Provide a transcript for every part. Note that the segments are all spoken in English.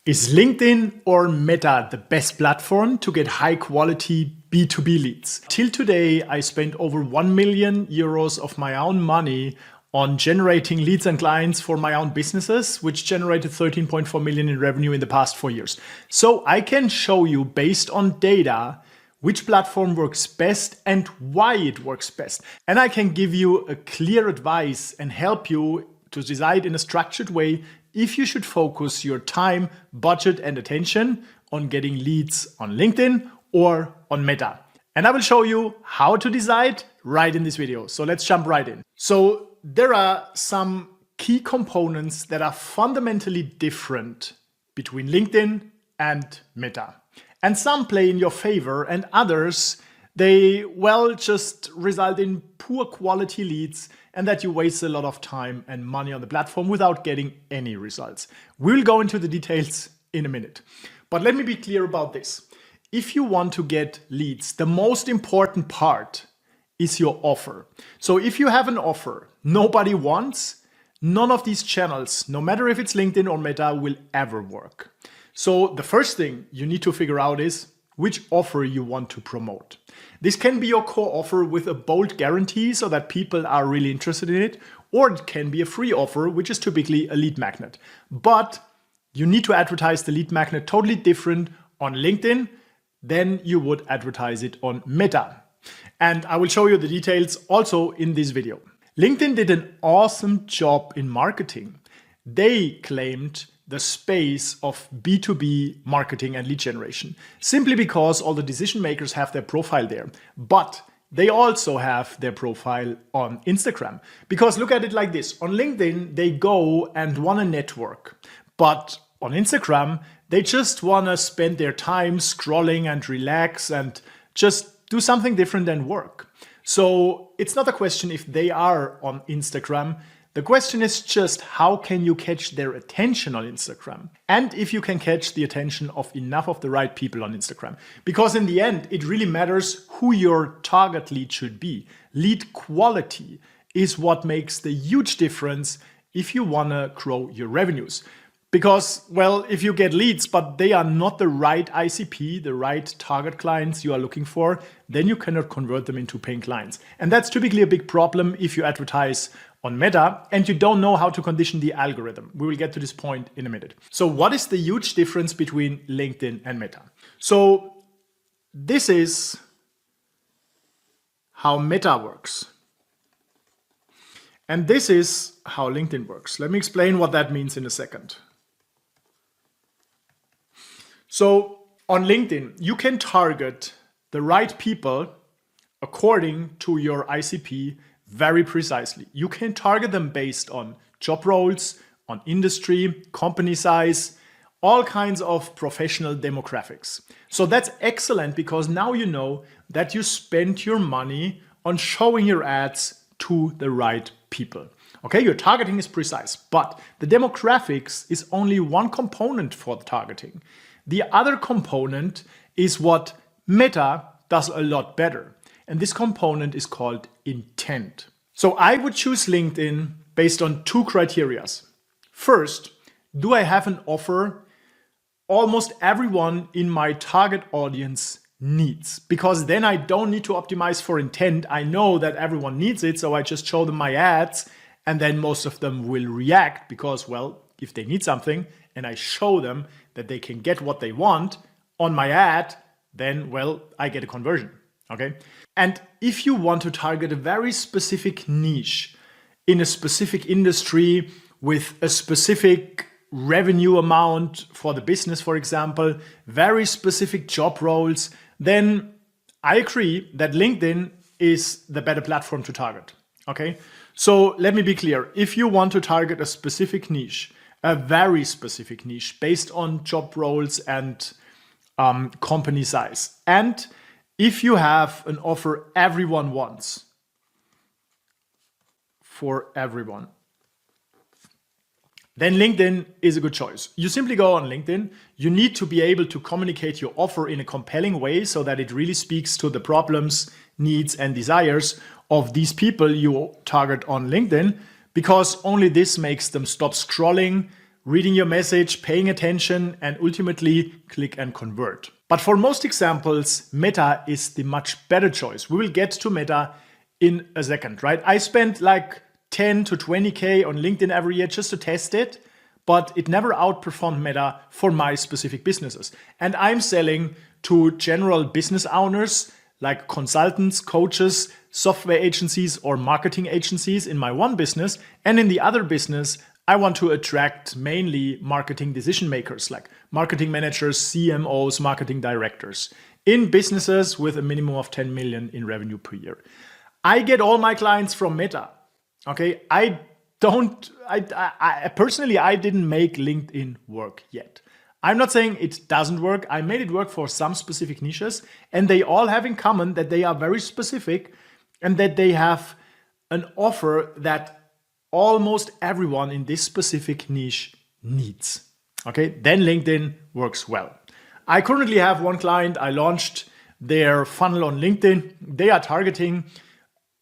Is LinkedIn or Meta the best platform to get high quality B2B leads? Till today, I spent over 1 million euros of my own money on generating leads and clients for my own businesses, which generated 13.4 million in revenue in the past 4 years. So I can show you based on data which platform works best and why it works best. And I can give you a clear advice and help you to decide in a structured way if you should focus your time, budget, and attention on getting leads on LinkedIn or on Meta. And I will show you how to decide right in this video. So let's jump right in. So there are some key components that are fundamentally different between LinkedIn and Meta. And some play in your favor and others, they, just result in poor quality leads and that you waste a lot of time and money on the platform without getting any results. We'll go into the details in a minute. But let me be clear about this. If you want to get leads, the most important part is your offer. So if you have an offer nobody wants, none of these channels, no matter if it's LinkedIn or Meta, will ever work. So the first thing you need to figure out is which offer you want to promote. This can be your core offer with a bold guarantee so that people are really interested in it, or it can be a free offer, which is typically a lead magnet. But you need to advertise the lead magnet totally different on LinkedIn than you would advertise it on Meta. And I will show you the details also in this video. LinkedIn did an awesome job in marketing. They claimed the space of B2B marketing and lead generation, simply because all the decision makers have their profile there. But they also have their profile on Instagram. Because look at it like this. On LinkedIn, they go and want to network. But on Instagram, they just want to spend their time scrolling and relax and just do something different than work. So it's not a question if they are on Instagram. The question is just how can you catch their attention on Instagram? And if you can catch the attention of enough of the right people on Instagram. Because in the end, it really matters who your target lead should be. Lead quality is what makes the huge difference if you want to grow your revenues. Because, if you get leads, but they are not the right ICP, the right target clients you are looking for, then you cannot convert them into paying clients. And that's typically a big problem if you advertise on Meta and you don't know how to condition the algorithm. We will get to this point in a minute. So what is the huge difference between LinkedIn and Meta? So this is how Meta works. And this is how LinkedIn works. Let me explain what that means in a second. So on LinkedIn, you can target the right people according to your ICP very precisely. You can target them based on job roles, on industry, company size, all kinds of professional demographics. So that's excellent because now you know that you spend your money on showing your ads to the right people. Okay, your targeting is precise, but the demographics is only one component for the targeting. The other component is what Meta does a lot better. And this component is called intent. So I would choose LinkedIn based on two criteria. First, do I have an offer almost everyone in my target audience needs? Because then I don't need to optimize for intent. I know that everyone needs it, so I just show them my ads and then most of them will react because, if they need something and I show them that they can get what they want on my ad, then, I get a conversion, okay? And if you want to target a very specific niche in a specific industry with a specific revenue amount for the business, for example, very specific job roles, then I agree that LinkedIn is the better platform to target, okay? So let me be clear. If you want to target a specific niche, a very specific niche based on job roles and company size, and if you have an offer everyone wants for everyone, then LinkedIn is a good choice. You simply go on LinkedIn. You need to be able to communicate your offer in a compelling way so that it really speaks to the problems, needs, and desires of these people you target on LinkedIn, because only this makes them stop scrolling, reading your message, paying attention, and ultimately click and convert. But for most examples, Meta is the much better choice. We will get to Meta in a second, right? I spent like 10 to 20K on LinkedIn every year just to test it, but it never outperformed Meta for my specific businesses. And I'm selling to general business owners like consultants, coaches, software agencies, or marketing agencies in my one business. And in the other business, I want to attract mainly marketing decision makers like marketing managers, CMOs, marketing directors in businesses with a minimum of 10 million in revenue per year. I get all my clients from Meta. Okay, I personally didn't make LinkedIn work yet. I'm not saying it doesn't work. I made it work for some specific niches, and they all have in common that they are very specific and that they have an offer that almost everyone in this specific niche needs. Okay, then LinkedIn works well. I currently have one client. I launched their funnel on LinkedIn. They are targeting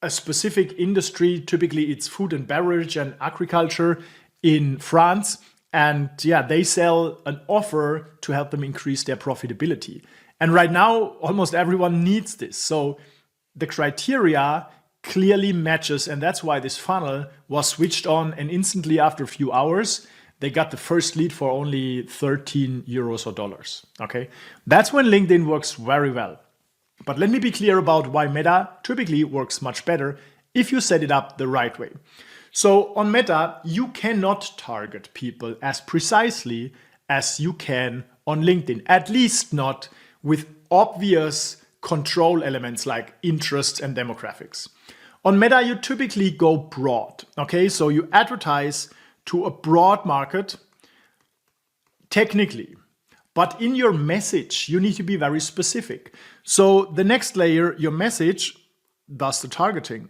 a specific industry. Typically it's food and beverage and agriculture in France. And yeah, they sell an offer to help them increase their profitability. And right now, almost everyone needs this. So the criteria clearly matches. And that's why this funnel was switched on. And instantly after a few hours, they got the first lead for only 13 euros or dollars. Okay, that's when LinkedIn works very well. But let me be clear about why Meta typically works much better if you set it up the right way. So on Meta, you cannot target people as precisely as you can on LinkedIn, at least not with obvious control elements like interests and demographics. On Meta, you typically go broad. Okay, so you advertise to a broad market technically. But in your message, you need to be very specific. So the next layer, your message, does the targeting.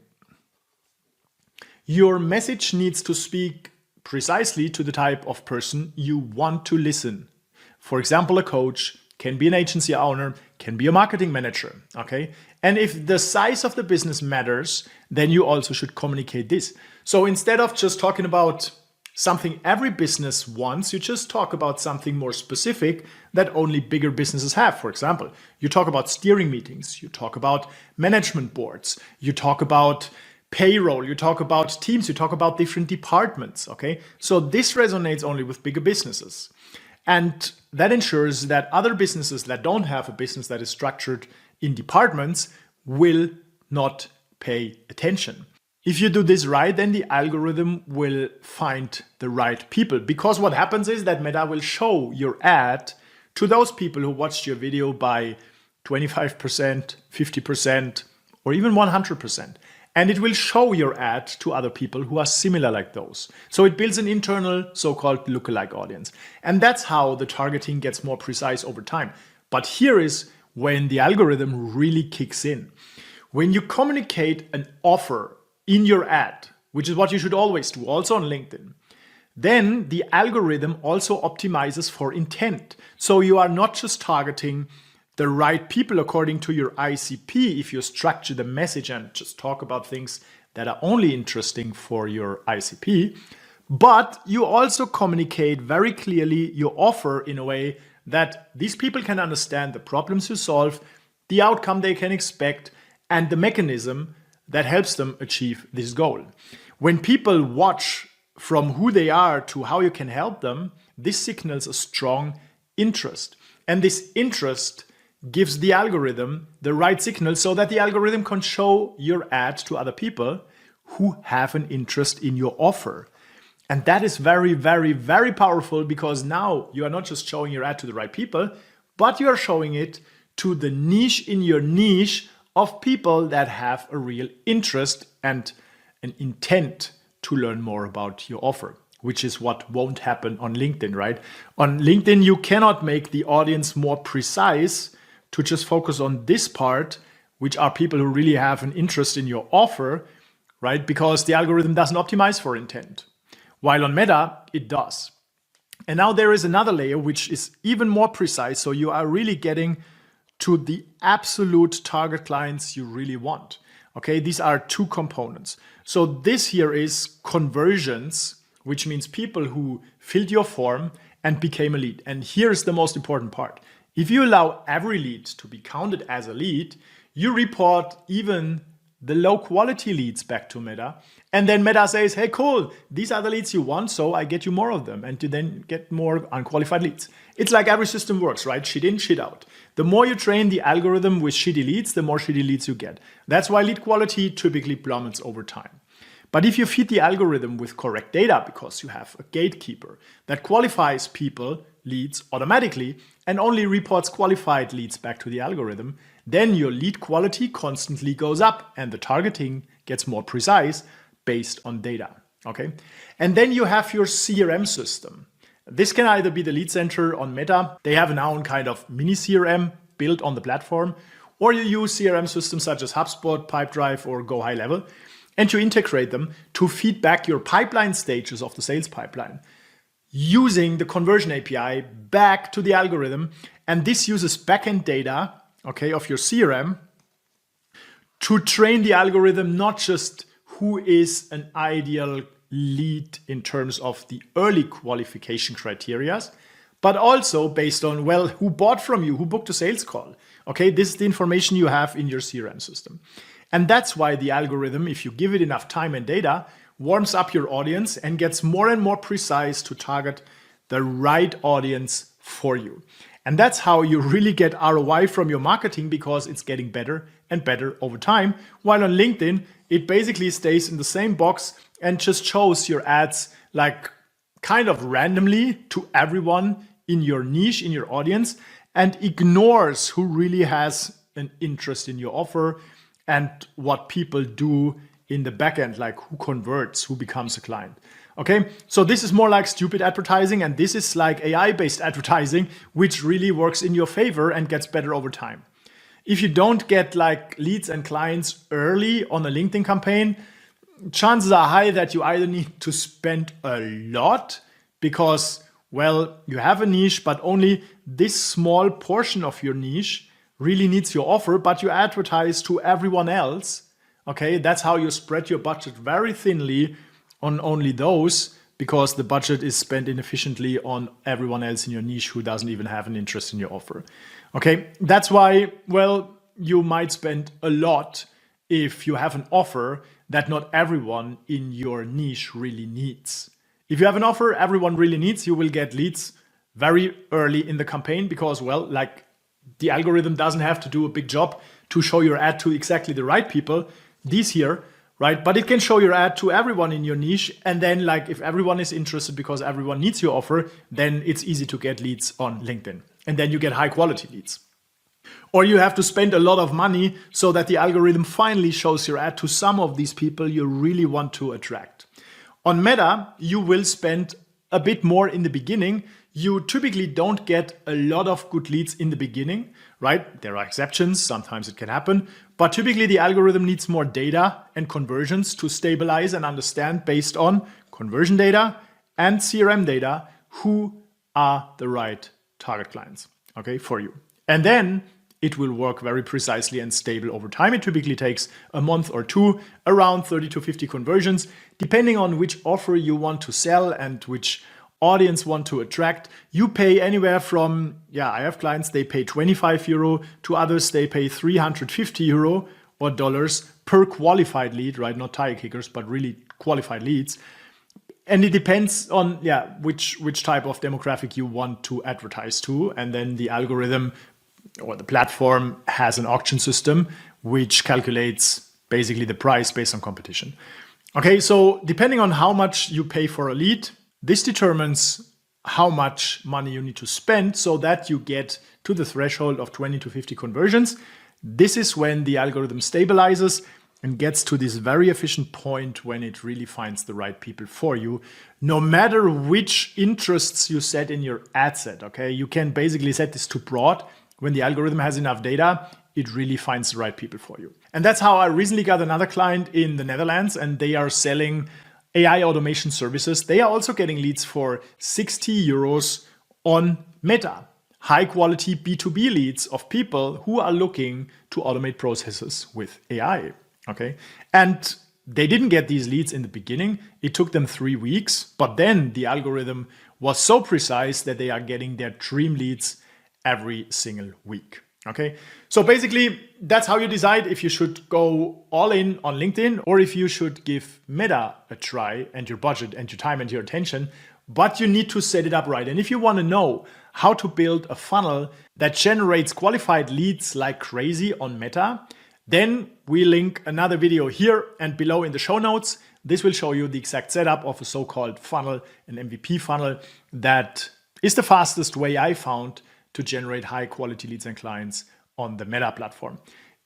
Your message needs to speak precisely to the type of person you want to listen. For example, a coach, can be an agency owner, can be a marketing manager, okay? And if the size of the business matters, then you also should communicate this. So instead of just talking about something every business wants, you just talk about something more specific that only bigger businesses have. For example, you talk about steering meetings, you talk about management boards, you talk about payroll, you talk about teams, you talk about different departments, okay? So this resonates only with bigger businesses. And that ensures that other businesses that don't have a business that is structured in departments will not pay attention. If you do this right, then the algorithm will find the right people, because what happens is that Meta will show your ad to those people who watched your video by 25%, 50%, or even 100%. And it will show your ad to other people who are similar like those. So it builds an internal so-called lookalike audience. And that's how the targeting gets more precise over time. But here is when the algorithm really kicks in. When you communicate an offer in your ad, which is what you should always do, also on LinkedIn, then the algorithm also optimizes for intent. So you are not just targeting the right people according to your ICP if you structure the message and just talk about things that are only interesting for your ICP, but you also communicate very clearly your offer in a way that these people can understand the problems you solve, the outcome they can expect, and the mechanism that helps them achieve this goal. When people watch from who they are to how you can help them, this signals a strong interest. And this interest gives the algorithm the right signal so that the algorithm can show your ad to other people who have an interest in your offer. And that is very, very, very powerful, because now you are not just showing your ad to the right people, but you are showing it to the niche in your niche of people that have a real interest and an intent to learn more about your offer, which is what won't happen on LinkedIn, right? On LinkedIn, you cannot make the audience more precise to just focus on this part, which are people who really have an interest in your offer, right? Because the algorithm doesn't optimize for intent. While on Meta, it does. And now there is another layer which is even more precise. So you are really getting to the absolute target clients you really want. Okay, these are two components. So this here is conversions which means people who filled your form and became a lead. And here's the most important part. If you allow every lead to be counted as a lead, you report even the low quality leads back to Meta. And then Meta says, hey, cool, these are the leads you want, so I get you more of them. And you then get more unqualified leads. It's like every system works, right? Shit in, shit out. The more you train the algorithm with shitty leads, the more shitty leads you get. That's why lead quality typically plummets over time. But if you feed the algorithm with correct data, because you have a gatekeeper that qualifies people, leads automatically, and only reports qualified leads back to the algorithm, then your lead quality constantly goes up and the targeting gets more precise based on data, okay? And then you have your CRM system. This can either be the lead center on Meta. They have now a kind of mini CRM built on the platform, or you use CRM systems such as HubSpot, Pipedrive, or Go High Level, and you integrate them to feed back your pipeline stages of the sales pipeline using the conversion API back to the algorithm. And this uses backend data, okay, of your CRM to train the algorithm, not just who is an ideal lead in terms of the early qualification criteria, but also based on, well, who bought from you, who booked a sales call. Okay, this is the information you have in your CRM system. And that's why the algorithm, if you give it enough time and data, warms up your audience and gets more and more precise to target the right audience for you. And that's how you really get ROI from your marketing, because it's getting better and better over time. While on LinkedIn, it basically stays in the same box and just shows your ads like kind of randomly to everyone in your niche, in your audience, and ignores who really has an interest in your offer and what people do in the backend, like who converts, who becomes a client. Okay, so this is more like stupid advertising, and this is like AI-based advertising, which really works in your favor and gets better over time. If you don't get like leads and clients early on a LinkedIn campaign, chances are high that you either need to spend a lot because, well, you have a niche, but only this small portion of your niche really needs your offer, but you advertise to everyone else. Okay, that's how you spread your budget very thinly on only those, because the budget is spent inefficiently on everyone else in your niche who doesn't even have an interest in your offer. Okay, that's why, well, you might spend a lot if you have an offer that not everyone in your niche really needs. If you have an offer everyone really needs, you will get leads very early in the campaign because, well, like the algorithm doesn't have to do a big job to show your ad to exactly the right people, these here, right? But it can show your ad to everyone in your niche. And then like if everyone is interested because everyone needs your offer, then it's easy to get leads on LinkedIn. And then you get high quality leads. Or you have to spend a lot of money so that the algorithm finally shows your ad to some of these people you really want to attract. On Meta, you will spend a bit more in the beginning. You typically don't get a lot of good leads in the beginning, right? There are exceptions, sometimes it can happen, but typically the algorithm needs more data and conversions to stabilize and understand based on conversion data and CRM data who are the right target clients, okay, for you. And then it will work very precisely and stable over time. It typically takes a month or two, around 30 to 50 conversions, depending on which offer you want to sell and which audience want to attract. You pay anywhere from, I have clients, they pay 25 euro, to others, they pay 350 euro or dollars per qualified lead, right? Not tire kickers, but really qualified leads. And it depends on, which type of demographic you want to advertise to. And then the algorithm or the platform has an auction system which calculates basically the price based on competition. Okay, so depending on how much you pay for a lead, this determines how much money you need to spend so that you get to the threshold of 20 to 50 conversions. This is when the algorithm stabilizes and gets to this very efficient point when it really finds the right people for you, no matter which interests you set in your ad set. Okay, you can basically set this too broad. When the algorithm has enough data, it really finds the right people for you. And that's how I recently got another client in the Netherlands, and they are selling AI automation services. They are also getting leads for 60 euros on Meta. High quality B2B leads of people who are looking to automate processes with AI. Okay. And They didn't get these leads in the beginning. It took them 3 weeks, but then the algorithm was so precise that they are getting their dream leads every single week. Okay, so basically that's how you decide if you should go all in on LinkedIn or if you should give Meta a try and your budget and your time and your attention, but you need to set it up right. And if you want to know how to build a funnel that generates qualified leads like crazy on Meta, then we link another video here and below in the show notes. This will show you the exact setup of a so-called funnel, an MVP funnel, that is the fastest way I found to generate high quality leads and clients on the Meta platform.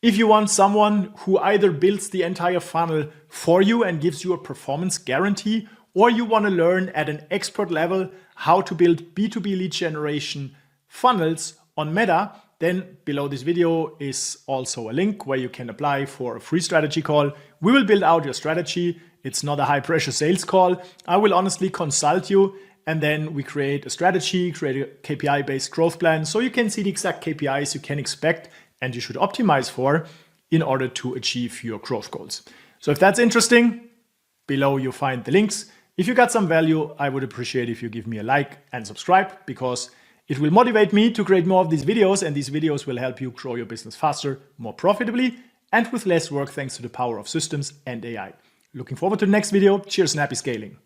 If you want someone who either builds the entire funnel for you and gives you a performance guarantee, or you want to learn at an expert level how to build B2B lead generation funnels on Meta, then below this video is also a link where you can apply for a free strategy call. We will build out your strategy. It's not a high pressure sales call. I will honestly consult you, and then we create a strategy, create a KPI-based growth plan so you can see the exact KPIs you can expect and you should optimize for in order to achieve your growth goals. So if that's interesting, below you find the links. If you got some value, I would appreciate if you give me a like and subscribe, because it will motivate me to create more of these videos, and these videos will help you grow your business faster, more profitably, and with less work thanks to the power of systems and AI. Looking forward to the next video. Cheers and happy scaling.